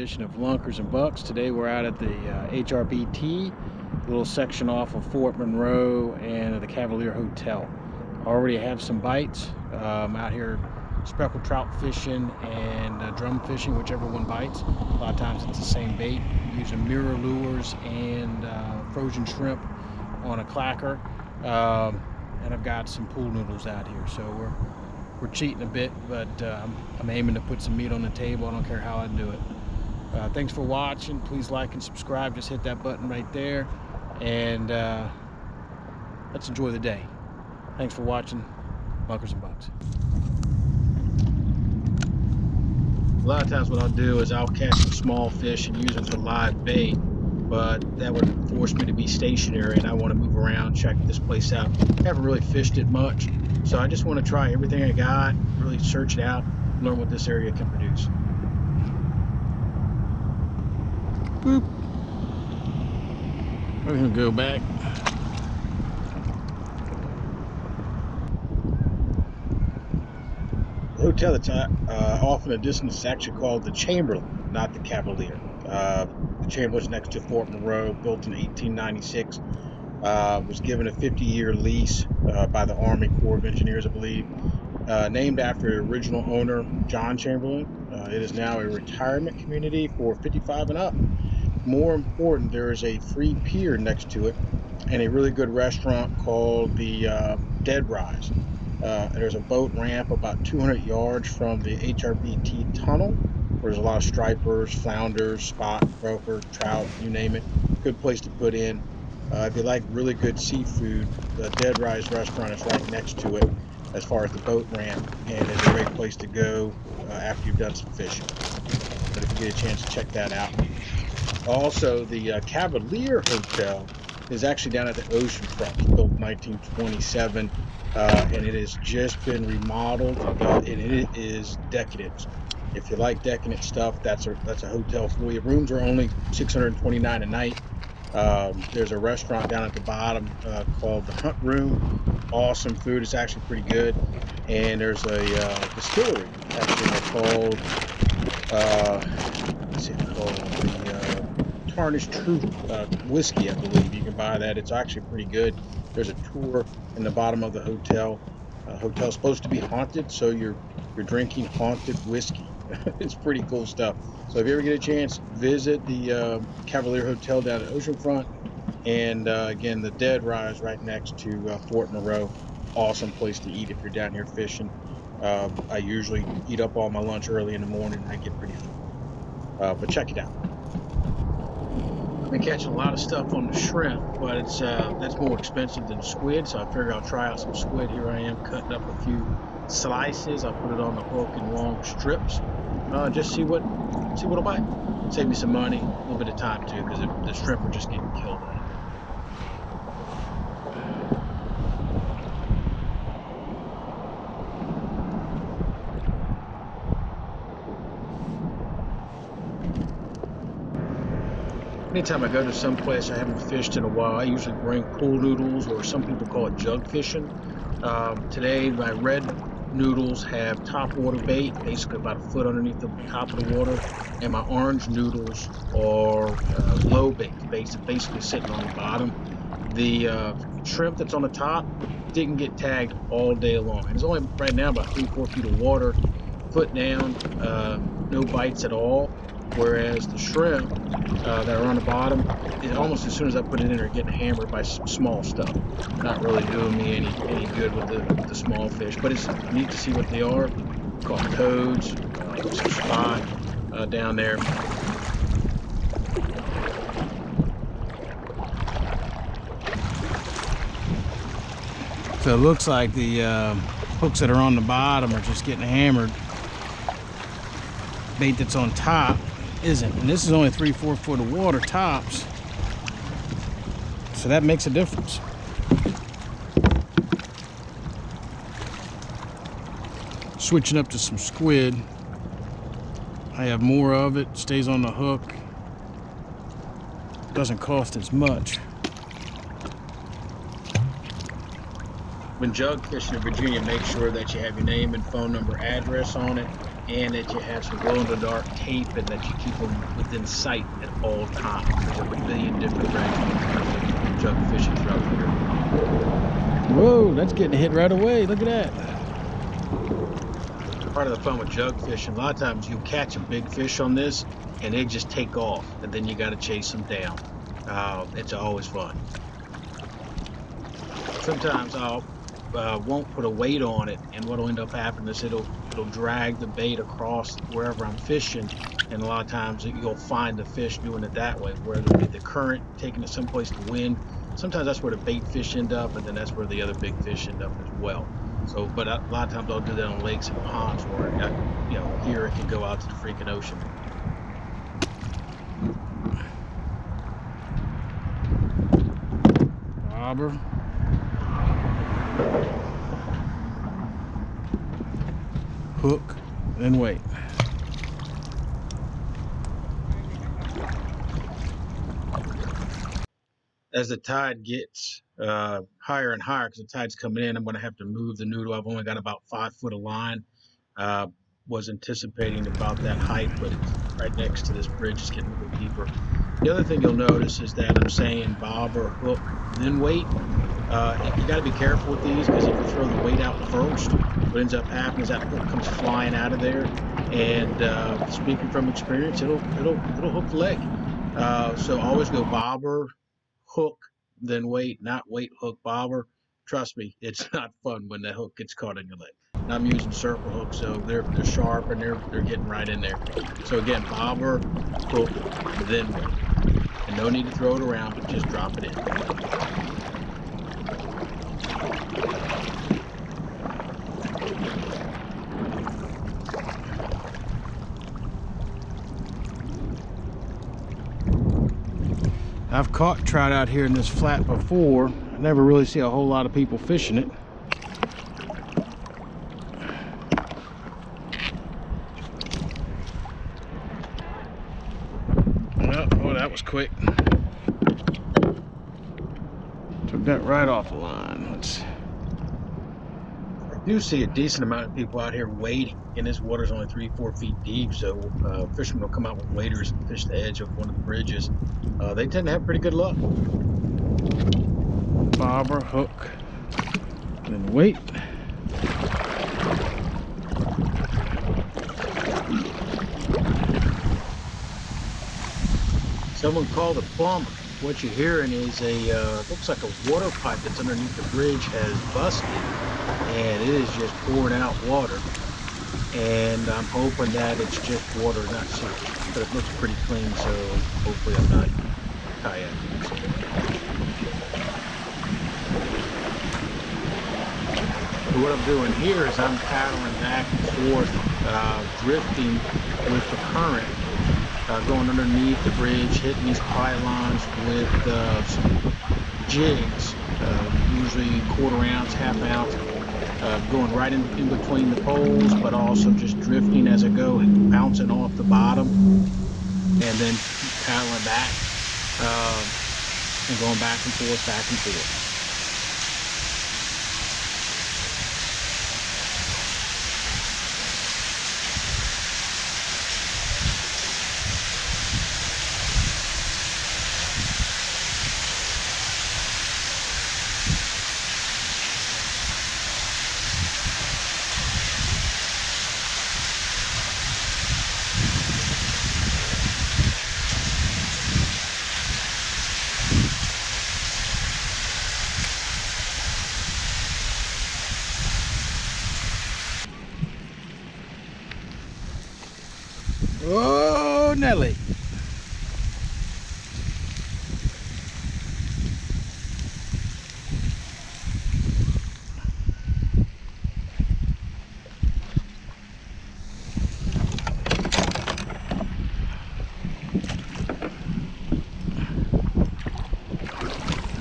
edition of Lunkers and Bucks. Today we're out at the HRBT, little section off of Fort Monroe and the Cavalier Hotel. Already have some bites. Out here speckled trout fishing and drum fishing, whichever one bites. A lot of times it's the same bait. Using mirror lures and frozen shrimp on a clacker. And I've got some pool noodles out here, so we're cheating a bit, but I'm aiming to put some meat on the table. I don't care how I do it. Thanks for watching. Please like and subscribe. Just hit that button right there, and let's enjoy the day. Thanks for watching Lunkers and Bucks. A lot of times what I'll do is I'll catch some small fish and use them for live bait, but that would force me to be stationary, and I want to move around, check this place out. I haven't really fished it much, so I just want to try everything I got, really search it out, learn what this area can produce. Boop. We're going to go back. The hotel that's off in the distance is actually called the Chamberlain, not the Cavalier. The Chamberlain's next to Fort Monroe, built in 1896. Was given a 50-year lease by the Army Corps of Engineers, I believe. Named after the original owner, John Chamberlain. It is now a retirement community for 55 and up. More important, there is a free pier next to it and a really good restaurant called the Dead Rise. There's a boat ramp about 200 yards from the HRBT tunnel, where there's a lot of stripers, flounders, spot, broker, trout, you name it. Good place to put in. If you like really good seafood, the Dead Rise restaurant is right next to it as far as the boat ramp, and it's a great place to go after you've done some fishing. But if you get a chance to check that out. Also, the Cavalier Hotel is actually down at the oceanfront. It's built in 1927, and it has just been remodeled, and it is decadent. If you like decadent stuff, that's a hotel for you. Rooms are only $629 a night. There's a restaurant down at the bottom called the Hunt Room. Awesome food. It's actually pretty good. And there's a distillery actually called what's it called? The Tarnished Truth whiskey, I believe. You can buy that. It's actually pretty good. There's a tour in the bottom of the hotel. Hotel's supposed to be haunted, so you're drinking haunted whiskey. It's pretty cool stuff. So if you ever get a chance, visit the Cavalier Hotel down at Oceanfront, and again, the Dead Rise right next to Fort Monroe. Awesome place to eat if you're down here fishing. I usually eat up all my lunch early in the morning, and I get pretty full. But check it out. I've been catching a lot of stuff on the shrimp, but it's that's more expensive than squid, so I figured I'll try out some squid. Here I am cutting up a few slices. I'll put it on the hook in long strips. Just see what'll bite. Save me some money, a little bit of time too, because the shrimp are just getting killed out. Anytime I go to some place I haven't fished in a while, I usually bring pool noodles, or some people call it jug fishing. Today, my red noodles have top water bait, basically about a foot underneath the top of the water, and my orange noodles are low bait, basically sitting on the bottom. The shrimp that's on the top didn't get tagged all day long. It's only right now about 3-4 feet of water, foot down, no bites at all. Whereas the shrimp that are on the bottom, almost as soon as I put it in, they're getting hammered by some small stuff. Not really doing me any good with the small fish, but it's neat to see what they are. Caught toads, some spot down there. So it looks like the hooks that are on the bottom are just getting hammered. Bait that's on top isn't, and this is only 3-4 foot of water tops, so that makes a difference. Switching up to some squid. I have more of it, stays on the hook, doesn't cost as much. When jug fishing in Virginia, make sure that you have your name and phone number, address on it. and that you have some glow-in-the-dark tape and that you keep them within sight at all times. There's a million different ways when it comes to jug fishing throughout here. Whoa, that's getting hit right away. Look at that. Part of the fun with jug fishing, a lot of times you'll catch a big fish on this and they just take off, and then you got to chase them down. It's always fun. Sometimes I'll won't put a weight on it, and what'll end up happening is it'll drag the bait across wherever I'm fishing, and a lot of times you'll find the fish doing it that way, whether it be the current taking it someplace to wind. Sometimes that's where the bait fish end up, and then that's where the other big fish end up as well. So, but a lot of times I'll do that on lakes and ponds where, here it can go out to the freaking ocean. Bobber. Hook, then wait. As the tide gets higher and higher, because the tide's coming in, I'm going to have to move the noodle. I've only got about 5 foot of line. Was anticipating about that height, but it's right next to this bridge. It's getting a little deeper. The other thing you'll notice is that I'm saying bob or hook, then wait. You got to be careful with these, because if you throw the weight out first, what ends up happening is that hook comes flying out of there, and speaking from experience, it'll hook the leg. So always go bobber, hook, then wait, not wait, hook, bobber. Trust me, it's not fun when the hook gets caught in your leg. And I'm using circle hooks, so they're sharp and they're getting right in there. So again, bobber, hook, then wait. And no need to throw it around, but just drop it in. I've caught trout out here in this flat before. I never really see a whole lot of people fishing it. Oh, that was quick. Took that right off the line. I do see a decent amount of people out here wading, and this water's only 3-4 feet deep, so fishermen will come out with waders and fish the edge of one of the bridges. They tend to have pretty good luck. Bobber, hook, then wait. Someone called a plumber. What you're hearing is looks like a water pipe that's underneath the bridge has busted, and it is just pouring out water. And I'm hoping that it's just water, not sewage. But it looks pretty clean, so hopefully I'm not kayaking. So what I'm doing here is I'm paddling back and forth, drifting with the current. Going underneath the bridge, hitting these pylons with some jigs, usually 1/4 ounce, 1/2 ounce, going right in between the poles, but also just drifting as I go, bouncing off the bottom, and then paddling back, and going back and forth, back and forth. Oh, Nelly.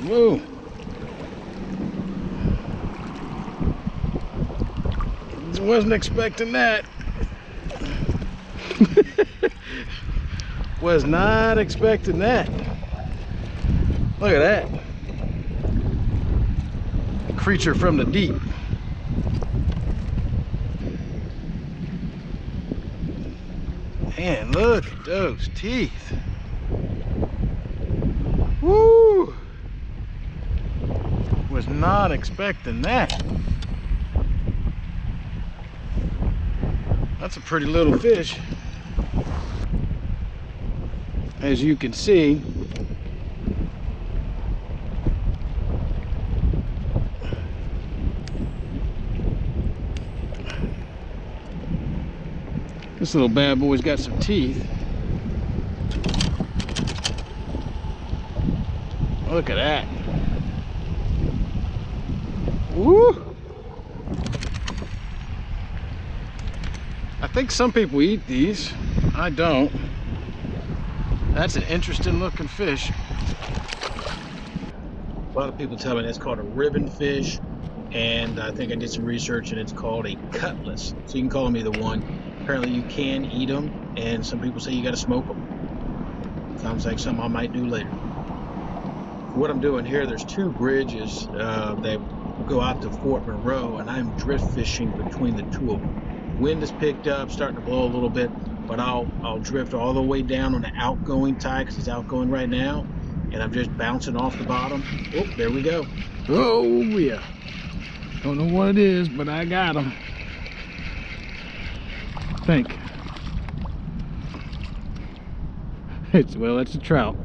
Whoa. Wasn't expecting that. Was not expecting that. Look at that. Creature from the deep. Man, look at those teeth. Woo! Was not expecting that. That's a pretty little fish. As you can see, this little bad boy's got some teeth. Look at that. Woo! I think some people eat these. I don't. That's an interesting looking fish. A lot of people tell me that's called a ribbon fish, and I think I did some research and it's called a cutlass. So you can call them either one. Apparently you can eat them, and some people say you got to smoke them. Sounds like something I might do later. What I'm doing here, there's two bridges that go out to Fort Monroe, and I'm drift fishing between the two of them. Wind has picked up, starting to blow a little bit, but I'll drift all the way down on the outgoing tide because it's outgoing right now, and I'm just bouncing off the bottom. Oh, there we go. Oh yeah. Don't know what it is, but I got him. I think. It's a trout.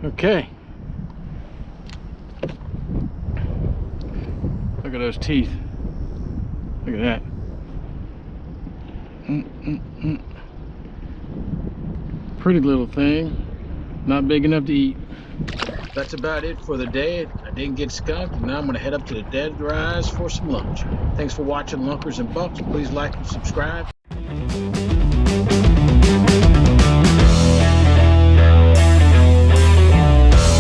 Okay. Look at those teeth. Look at that. Pretty little thing. Not big enough to eat. That's about it for the day. I didn't get skunked, and now I'm going to head up to the Dead Rise for some lunch. Thanks for watching Lunkers and Bucks. Please like and subscribe.